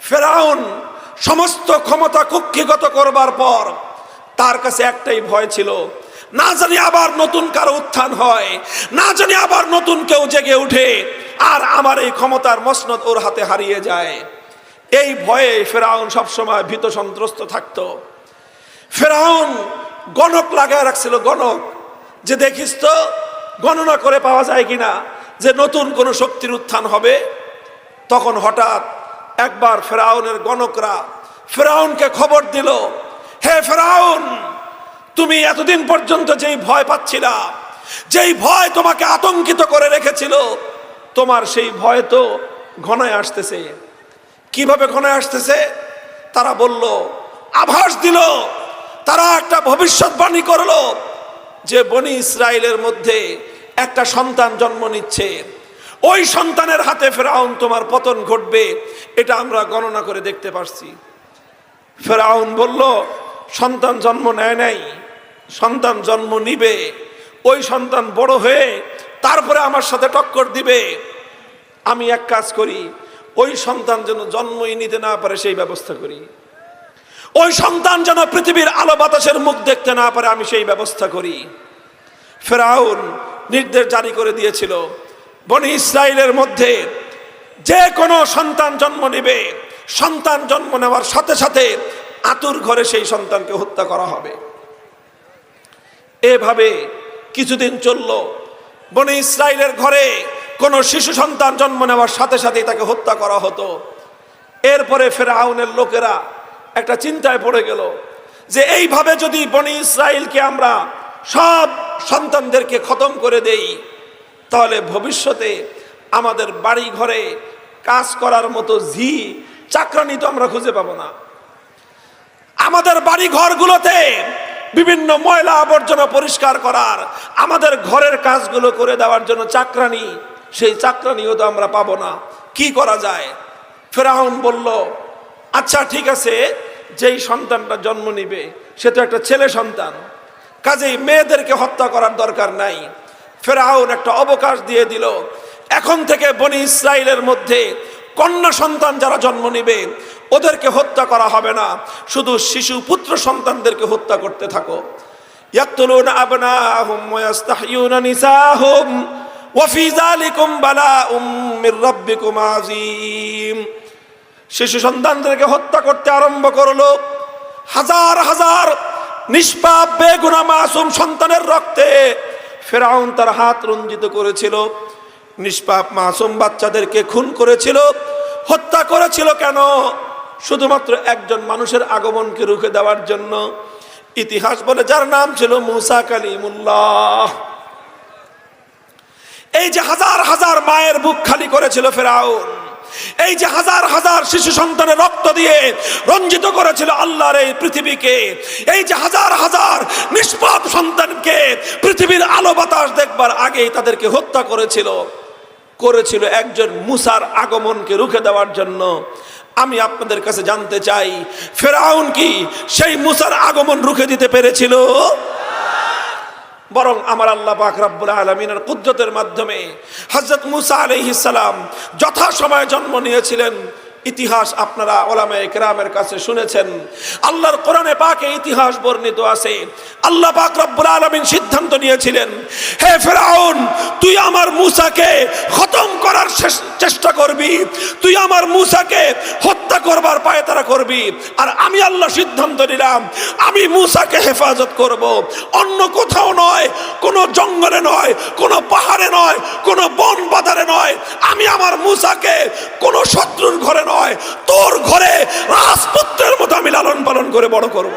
ফেরাউন সমস্ত ক্ষমতা কুক্ষিগত করবার পর তার কাছে একটাই ভয় ছিল, না জানি আবার নতুন কারো উত্থান হয়, না জানি আবার নতুন কেউ জেগে উঠে আর আমার এই ক্ষমতার মসনদ ওর হাতে হারিয়ে যায়। এই ভয়ে ফেরাউন সবসময় ভীত সন্ত্রস্ত থাকতো। ফেরাউন গণক লাগায় রাখছিল, গণক, যে দেখিস তো গণনা করে পাওয়া যায় কিনা যে নতুন কোন শক্তির উত্থান হবে। তখন হঠাৎ একবার ফেরাউনের গণকরা ফেরাউনকে খবর দিল, হে ফেরাউন, তুমি এতদিন পর্যন্ত যেই ভয় পাচ্ছিলা, যেই ভয় তোমাকে আতঙ্কিত করে রেখেছিল, তোমার সেই ভয় তো ঘনায় আসতেছে। কিভাবে ঘনায় আসতেছে? তারা বলল, আভাস দিল, তারা একটা ভবিষ্যৎবাণী করলো যে বনি ইসরায়েলের মধ্যে একটা সন্তান জন্ম নিচ্ছে, ওই সন্তানের হাতে ফেরাউন তোমার পতন ঘটবে, এটা আমরা গণনা করে দেখতে পারছি। ফেরাউন বলল, সন্তান জন্ম নেয় নাই, সন্তান জন্ম নিবে, ওই সন্তান বড় হয়ে তারপরে আমার সাথে টক্কর দিবে। আমি এক কাজ করি, ওই সন্তান যেন জন্মই নিতে না পারে সেই ব্যবস্থা করি, ওই সন্তান যেন পৃথিবীর আলো বাতাসের মুখ দেখতে না পারে আমি সেই ব্যবস্থা করি। ফেরাউন নির্দেশ জারি করে দিয়েছিল, বনি ইসরায়েলের মধ্যে যে কোনো সন্তান জন্ম নেবে, সন্তান জন্ম নেওয়ার সাথে সাথে আতুর ঘরে সেই সন্তানকে হত্যা করা হবে। এভাবে কিছুদিন চলল। বনি ইসরায়েলের ঘরে কোনো শিশু সন্তান জন্ম নেওয়ার সাথে সাথেই তাকে হত্যা করা হতো। এরপরে ফেরাউনের লোকেরা একটা চিন্তায় পড়ে গেল যে এইভাবে যদি বনি ইসরায়েলকে আমরা সব সন্তানদেরকে খতম করে দেই, তাহলে ভবিষ্যতে আমাদের বাড়ি ঘরে কাজ করার মতো চাকরানি তো আমরা খুঁজে পাবো না। আমাদের বাড়ি ঘরগুলোতে বিভিন্ন ময়লা আবর্জনা পরিষ্কার করার, আমাদের ঘরের কাজগুলো করে দেওয়ার জন্য চাকরানি, সেই চাকরানিও তো আমরা পাবো না। কি করা যায়? ফেরাউন বলল, আচ্ছা ঠিক আছে, যেই সন্তানটা জন্ম নিবে সে তো একটা ছেলে সন্তান, কাজেই মেয়েদেরকে হত্যা করার দরকার নাই। ফেরাউন একটা অবকাশ দিয়ে দিল, এখন থেকে বনি ইসরায়েলের মধ্যে কন্যা সন্তান যারা জন্ম নিবে ওদেরকে হত্যা করা হবে না, শুধু শিশু পুত্র সন্তানদেরকে হত্যা করতে থাকো। ইয়াকতুলুনা আবনাহুম ওয়া ইস্তাহয়ুনা নিসাহুম ওয়া ফি যালিকুম বালাউম মির রাব্বিকুম আযীম। শিশু সন্তানদেরকে হত্যা করতে আরম্ভ করলো। হাজার হাজার নিষ্পাপ বেগুনা মাসুম সন্তানের রক্তে ফেরাউন তার হাত রঞ্জিত করেছিল। নিষ্পাপ মাসুম বাচ্চাদেরকে খুন করেছিল, হত্যা করেছিল। কেন? শুধুমাত্র একজন মানুষের আগমনকে রুখে দেওয়ার জন্য। ইতিহাস বলে যার নাম ছিল মুসা কালিমুল্লাহ। এই যে হাজার হাজার মায়ের বুক খালি করেছিল ফেরাউন, এই যে হাজার হাজার শিশু সন্তানের রক্ত দিয়ে রঞ্জিত করেছিল আল্লাহর এই পৃথিবীকে, এই যে হাজার হাজার নিষ্পাপ সন্তানকে পৃথিবীর আলো বাতাস দেখবার আগেই তাদেরকে হত্যা করেছিল একজন মুসার আগমনকে রুখে দেওয়ার জন্য। আমি আপনাদের কাছে জানতে চাই, ফেরাউন কি সেই মুসার আগমন রুখে দিতে পেরেছিল? বরং আমার আল্লাহ পাক রব্বুল আলামিনের কুদরতের মাধ্যমে হযরত মুসা আলাইহিস সালাম যথাসময়ে জন্ম নিয়েছিলেন। ইতিহাস আপনারা উলামায়ে কেরামের কাছে শুনেছেন, আল্লাহর কোরআনে পাকে ইতিহাস বর্ণিত আছে। আল্লাহ পাক রব্বুল আলামিন সিদ্ধান্ত নিয়েছিলেন, হে ফেরাউন, তুই আমার মুসাকে খতম করার চেষ্টা করবি, তুই আমার মুসাকে হত্যা করবার পায়তারা করবি, আর আমি আল্লাহ সিদ্ধান্ত নিলাম আমি মুসাকে হেফাজত করব। অন্য কোথাও নয়, কোনো জঙ্গলে নয়, কোনো পাহাড়ে নয়, কোনো বন বাদারে নয়, আমি আমার মুসাকে কোনো শত্রুর ঘরে নয়, তোর ঘরে রাজপুত্রের মতো আমি লালন পালন করে বড় করব।